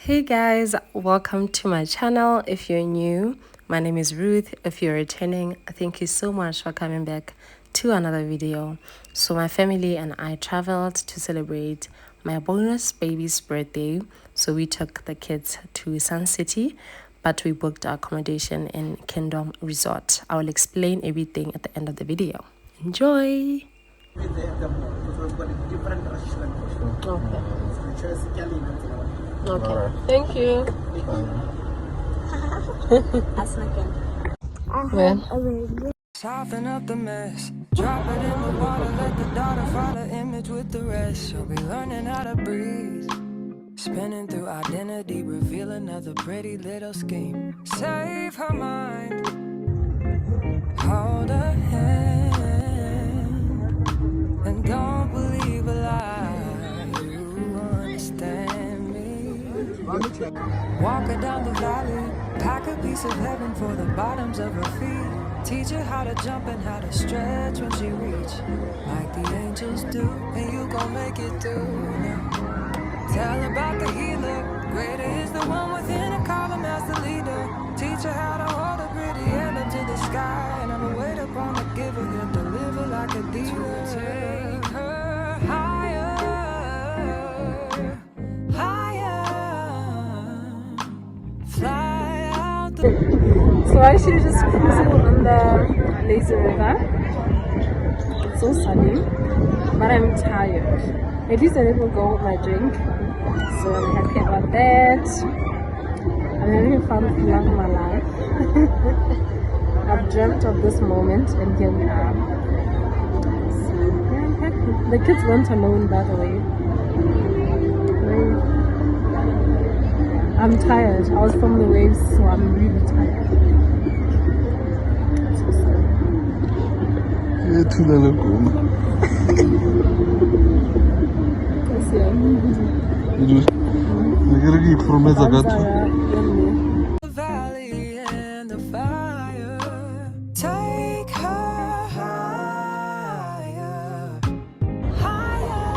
Hey guys, welcome to my channel. If you're new, my name is Ruth. If you're returning, thank you so much for coming back to another video. So my family and I traveled to celebrate my bonus baby's birthday. So we took the kids to Suncity, but we booked our accommodation in Kingdom Resort. I will explain everything at the end of the video. Enjoy! Okay, thank you. Soften up the mess, drop it in the water, let the daughter follow image with the rest. She'll be learning how to breathe, spinning through identity, reveal another pretty little scheme. Save her mind, hold her hand, and don't believe a lie. You understand me. Walk her down the valley, pack a piece of heaven for the bottoms of her feet. Teach her how to jump and how to stretch when she reach, like the angels do, and you gon' make it through now. Tell her about the healer, greater is the one within her, call him as the leader. Teach her how to hold a pretty hand up to the sky, and I'ma wait upon the giver, he'll deliver like a dealer. Take her higher, higher, fly out the... So I actually just cruising on the lazy river. It's so sunny, but I'm tired. At least I didn't go with my drink, so I'm happy about that. I'm having fun with my life. I've dreamt of this moment, and here we are. So yeah, I'm happy. The kids weren't alone, by the way. I'm tired. I was from the waves, so I'm really tired. valley and the fire. Take her higher, higher,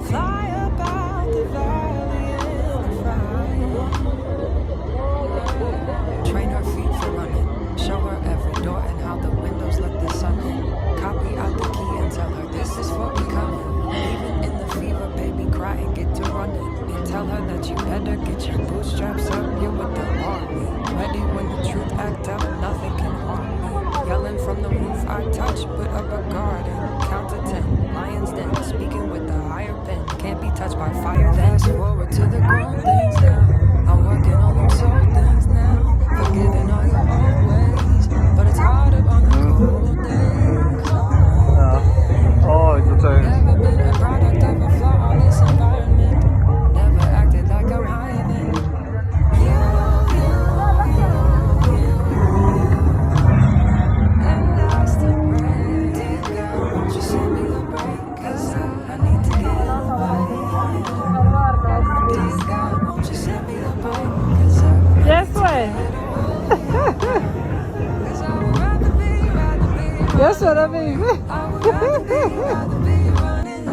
fly about the valley and the fire. Train her feet for running, show her every door and how the windows let the sun in. Copy out the key and tell her this is for becoming. Even in the fever, baby, cry and get to running. And tell her that you better get your bootstraps up. You're with the army, ready when the truth act up. Nothing can harm me. Yelling from the roof, I touch, put up a guard and count to 10. Lions den, speaking with the higher pen. Can't be touched by fire. Fast forward to the grown things now. I'm working on them soul things now. Forgiving all your old ways, but it's harder on the cold days. Never been a product of a flawless environment. Never acted like I'm higher than you. And I still pray, dear girl, won't you send me a break? 'Cause I need to get away. Dear girl, won't you send me a break? 'Cause I Yes, way. Yes, what I mean. I would rather be running.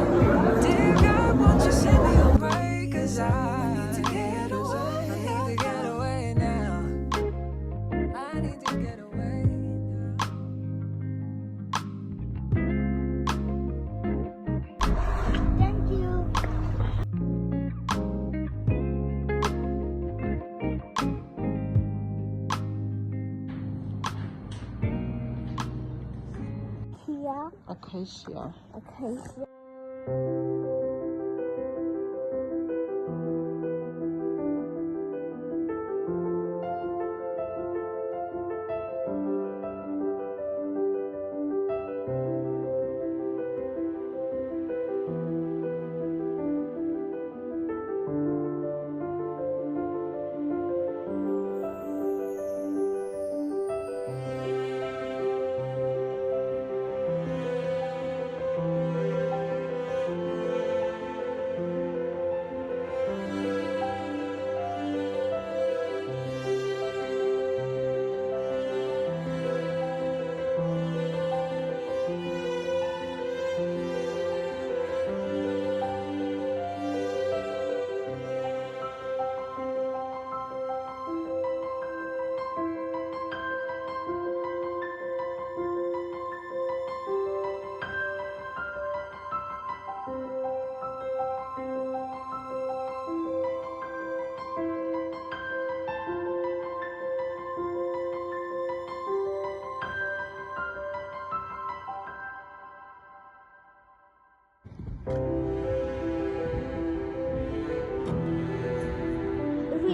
Dear God, won't you send me a break? 'Cause I need to get away. I need to get away now. I need to get away Thank you. Here. Acacia. Okay.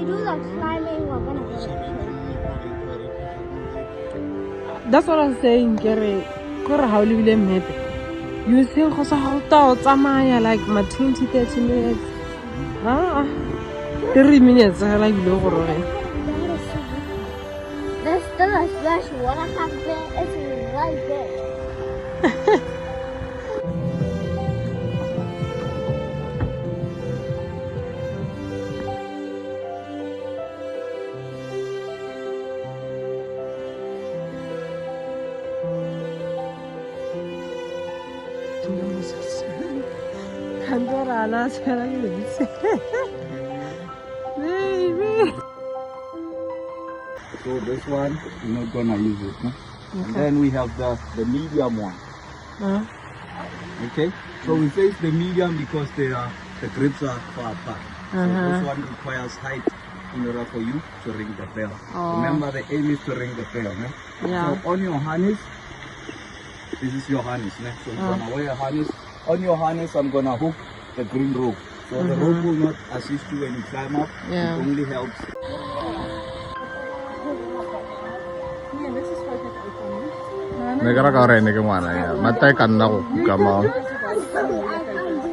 we do that climbing, we're gonna go. That's what I was saying, Gary. How you think like my 20, 30 minutes? 3 minutes, I like There's still a splash water park there. It's right there. Baby. So this one, we're not gonna use it, no? And then we have the medium one. Okay? So we face the medium because the grips are far apart. So this one requires height in order for you to ring the bell. Remember, the aim is to ring the bell, no? Yeah. So on your harness, this is your harness, no? So you're gonna wear a harness. On your harness, I'm gonna hook the green rope. So the rope will not assist you when you climb up. Yeah. It only helps. Negara ka rin ni kemana ya? Matay kan ako kamau.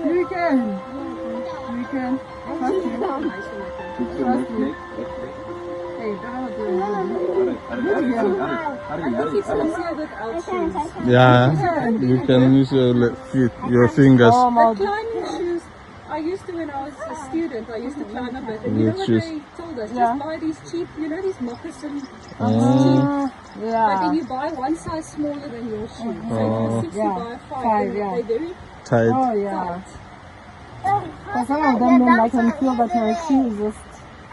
You can. Yeah, you can use your feet, your fingers. The climbing shoes I used to when I was a student. I used to climb a bit. And you know what they told us? Just buy these cheap, you know, these moccasins. Yeah. But then you buy one size smaller than your shoe. So 6 you buy 5. They're very Tight. tight. For some of them, then I can feel that your shoe is just.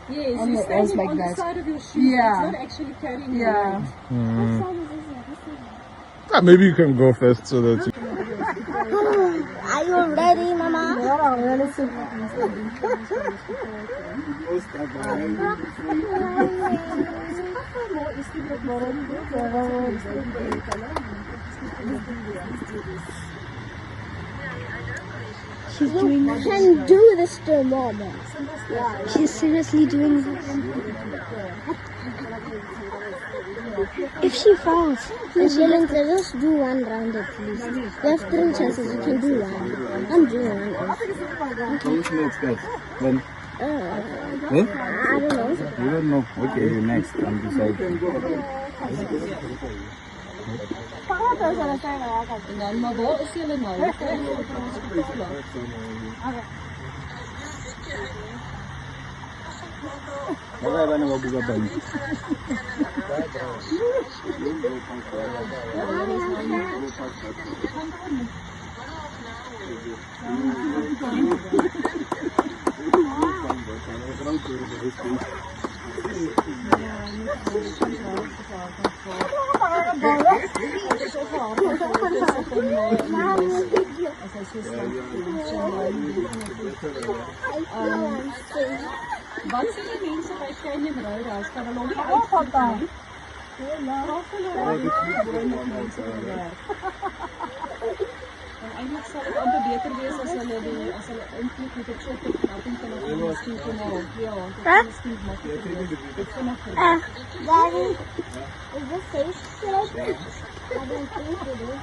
Yes, you're standing on the side of your shoe. It's not actually carrying your weight. Maybe you can go first so that you... Are you ready, Mama? She's doing this. You can do this to Mama. She's seriously doing this. If she falls, just do one round at least. You have 3 chances, you can do one. I'm doing one. Who's next, guys? When? I don't know. You don't know. Okay, you're next. I'm deciding. Maar waar is jullie nou? Wat zijn de mensen bij Canyon Roadhouse? Kan er nog niet uitgaan? En eigenlijk zal het amper beter wees as hulle eintlik met 'n choppy knapping kan of miskien kom maar op. Ja, want dit is miskien makliker. Dit kan nog gebeur. Daddy, is this safe? Should I do? I don't think it is.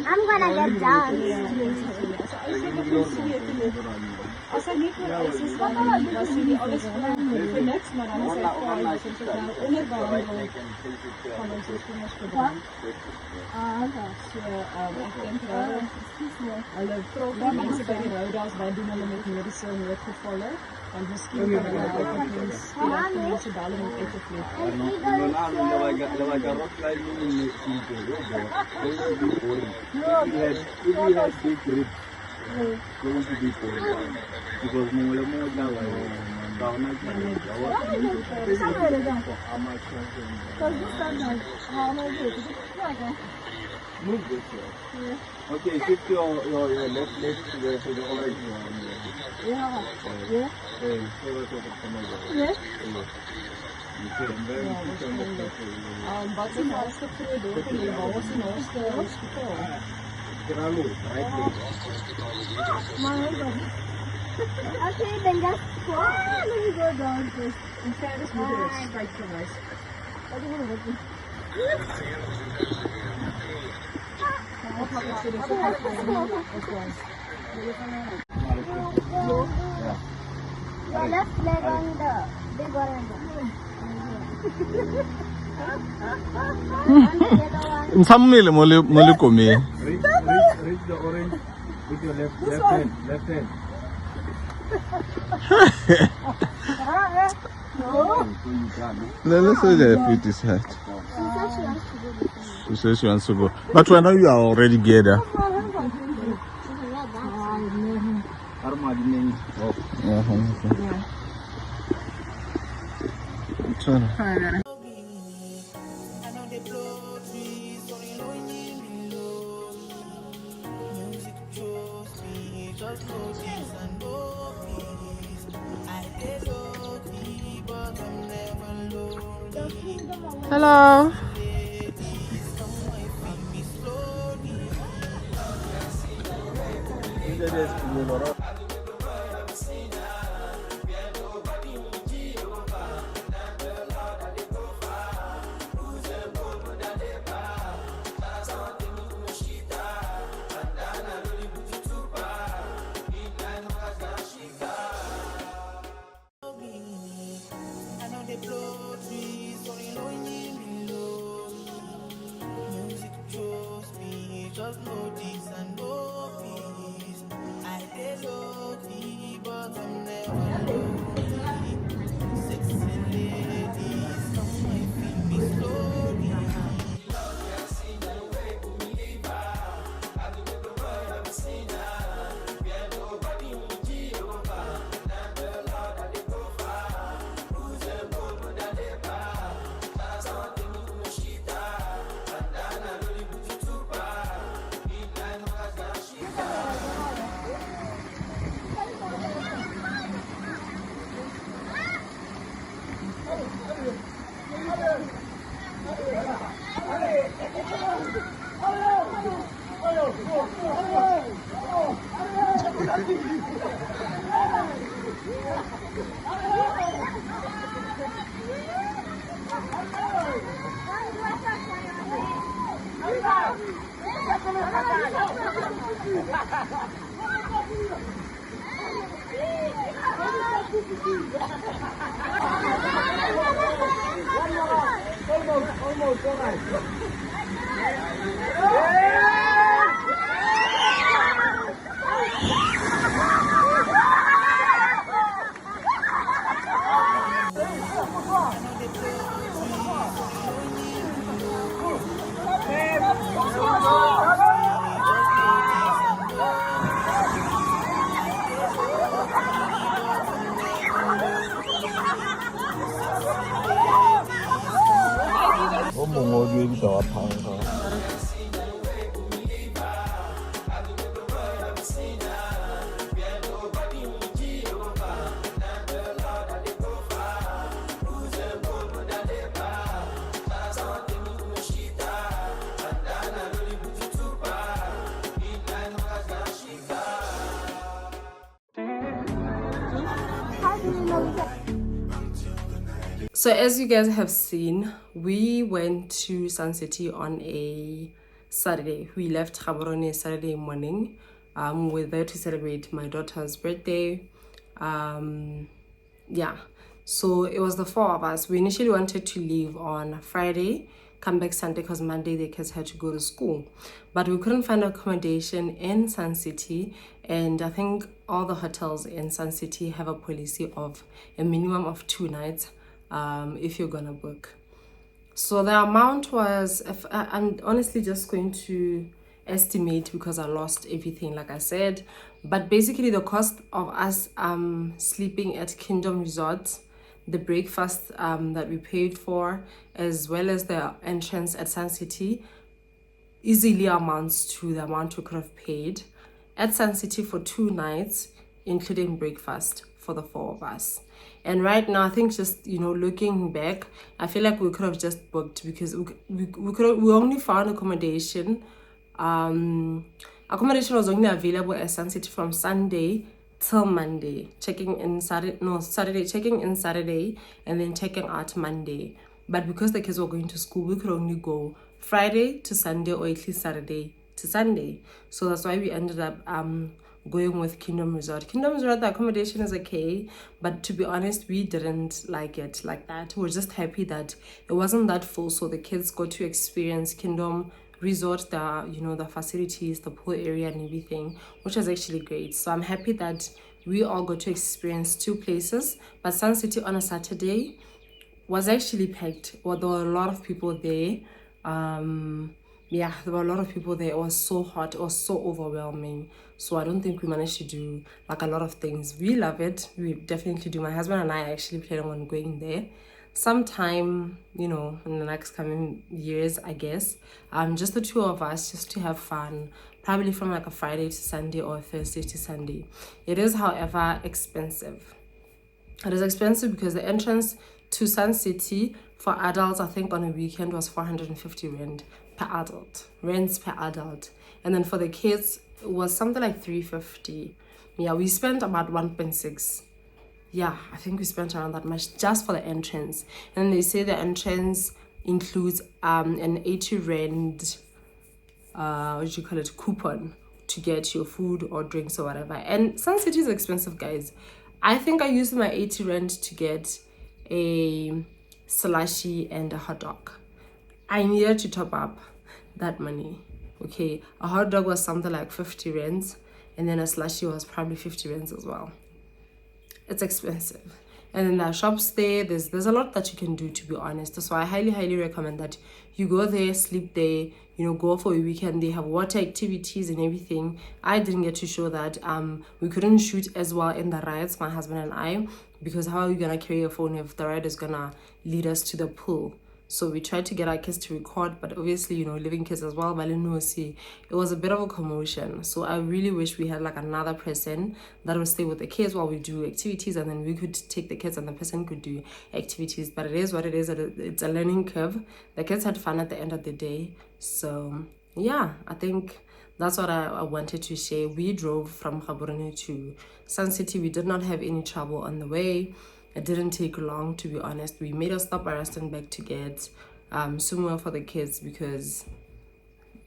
I'm gonna get down. As hy nie vir ons is dan was hy nie alles vir niks, maar dan is hy kwaai as ons nou onderbehandel van ons kinders gedaan. So, ek dink hulle vra mense by die Roadhouse wat doen hulle met mediese noodgevalle, want miskien kan hulle help met mense bellen om uit te vlieg. Going to be boring because more now move this way. Okay, shift your left leg to the right one. Yeah. Wat is die naaste groot dorp en waar is die naaste hospitaal? Okay, then just go. Let me go down first. In fairness, we did it straight from us. Your left leg on the big one. Nsamile mole komi. Reach the orange with your left hand. Left hand. Let's say the feet is hurt. She says she wants to go. But when you are already geared up. Hello. Almost, all right. So as you guys have seen, we went to Suncity on a Saturday. We left Gaborone Saturday morning. We're there to celebrate my daughter's birthday. Yeah, so it was the four of us. We initially wanted to leave on Friday, come back Sunday, because Monday the kids had to go to school, but we couldn't find accommodation in Suncity, and I think all the hotels in Suncity have a policy of a minimum of 2 nights if you're gonna book. So the amount was, I'm honestly just going to estimate because I lost everything, like I said, but basically the cost of us sleeping at Kingdom Resort, the breakfast that we paid for, as well as the entrance at Suncity, easily amounts to the amount we could have paid at Suncity for 2 nights, including breakfast for the 4 of us. And right now, I think just, you know, looking back, I feel like we could have just booked, because we only found accommodation Accommodation was only available at Suncity from Sunday till Monday. Saturday, checking in Saturday and then checking out Monday. But because the kids were going to school, we could only go Friday to Sunday, or at least Saturday to Sunday. So that's why we ended up going with Kingdom Resort. Kingdom Resort, the accommodation is okay, but to be honest, we didn't like it like that. We were just happy that it wasn't that full, so the kids got to experience Kingdom Resort, the facilities, the pool area and everything, which was actually great. So I'm happy that we all got to experience 2 places. But Suncity on a Saturday was actually packed. Well, there were a lot of people there. There were a lot of people there. It was so hot, it was so overwhelming. So I don't think we managed to do like a lot of things. We love it, we definitely do. My husband and I actually planning on going there sometime, in the next coming years, I guess. Just the 2 of us, just to have fun, probably from like a Friday to Sunday or a Thursday to Sunday. It is, however, expensive. It is expensive because the entrance to Suncity for adults, I think on a weekend, was 450 rand per adult, rents per adult. And then for the kids, it was something like 350. Yeah, we spent about 1.6. Yeah, I think we spent around that much just for the entrance. And they say the entrance includes an 80 rand coupon to get your food or drinks or whatever. And Suncity is expensive, guys. I think I used my 80 rand to get a slushy and a hot dog. I needed to top up that money. Okay, a hot dog was something like 50 rands, and then a slushy was probably 50 rands as well. It's expensive. And then there are shops there. There's a lot that you can do, to be honest. So I highly recommend that you go there, sleep there, go for a weekend. They have water activities and everything. I didn't get to show that. We couldn't shoot as well in the rides, my husband and I, because how are you gonna carry your phone if the ride is gonna lead us to the pool? So we tried to get our kids to record, but obviously, living kids as well, but it was a bit of a commotion. So I really wish we had like another person that would stay with the kids while we do activities, and then we could take the kids and the person could do activities. But it is what it is. It's a learning curve. The kids had fun at the end of the day. So yeah, I think that's what I wanted to share. We drove from Gaborone to Suncity. We did not have any trouble on the way. It didn't take long, to be honest. We made a stop at Rustenburg to get swimwear for the kids because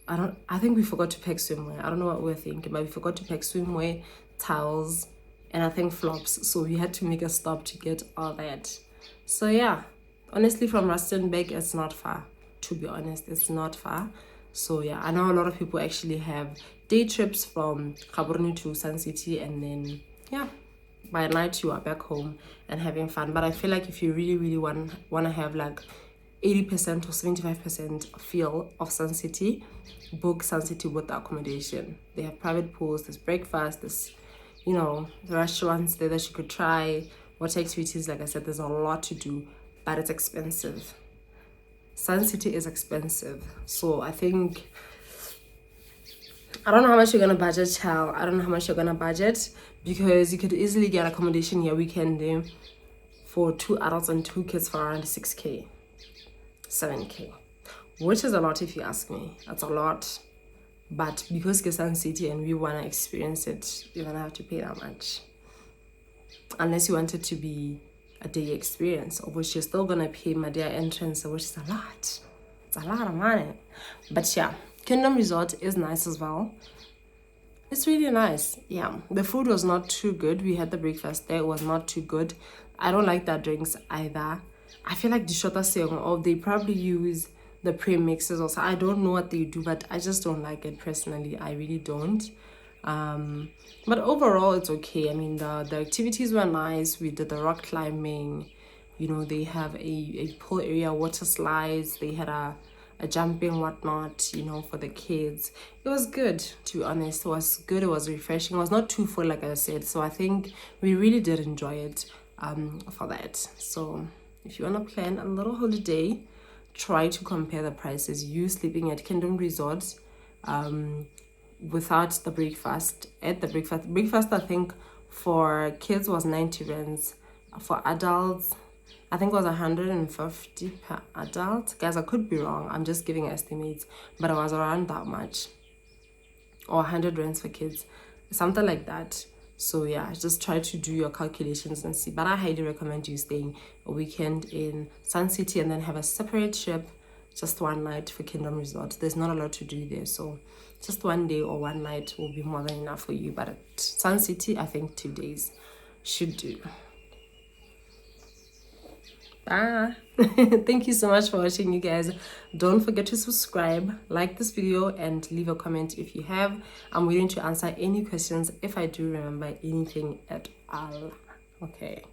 I think we forgot to pack swimwear. I don't know what we were thinking, but we forgot to pack swimwear, towels, and I think flops. So we had to make a stop to get all that. So yeah, honestly, from Rustenburg, it's not far. To be honest, it's not far. So yeah, I know a lot of people actually have day trips from Gaborone to Suncity, and then yeah, by night you are back home and having fun. But I feel like if you really want to have like 80% or 75% feel of Suncity, book Suncity with the accommodation. They have private pools, there's breakfast, there's the restaurants there that you could try, water activities. Like I said, there's a lot to do, but it's expensive. Suncity is expensive. So I think, I don't know how much you're gonna budget, child. I don't know how much you're gonna budget, because you could easily get accommodation here weekend there for 2 adults and 2 kids for around 6K, 7K, which is a lot if you ask me. That's a lot. But because it's Suncity and we wanna experience it, you're gonna have to pay that much. Unless you want it to be a day experience, of which you're still gonna pay Madia entrance, which is a lot. It's a lot of money. But yeah, Kingdom Resort is nice as well. It's really nice. Yeah, the food was not too good. We had the breakfast there. It was not too good. I don't like the drinks either. I feel like the Shota Seong, or they probably use the pre-mixes also. I don't know what they do, but I just don't like it personally. I really don't. But overall, it's okay. I mean, the activities were nice. We did the rock climbing. They have a pool area, water slides. They had a jumping whatnot, for the kids. It was good, to be honest. It was good. It was refreshing. It was not too full, like I said. So I think we really did enjoy it for that. So if you want to plan a little holiday, try to compare the prices. You sleeping at Kingdom Resort without the breakfast. At the breakfast, I think for kids was 90 rands. For adults, I think it was 150 per adult. Guys, I could be wrong. I'm just giving estimates, but it was around that much. or 100 rands for kids, something like that. So yeah, just try to do your calculations and see. But I highly recommend you staying a weekend in Suncity and then have a separate trip, just one night for Kingdom Resort. There's not a lot to do there, so just one day or one night will be more than enough for you. But at Suncity, I think 2 days should do. Bye. Thank you so much for watching, you guys. Don't forget to subscribe, like this video, and leave a comment if you have. I'm willing to answer any questions if I do remember anything at all. Okay.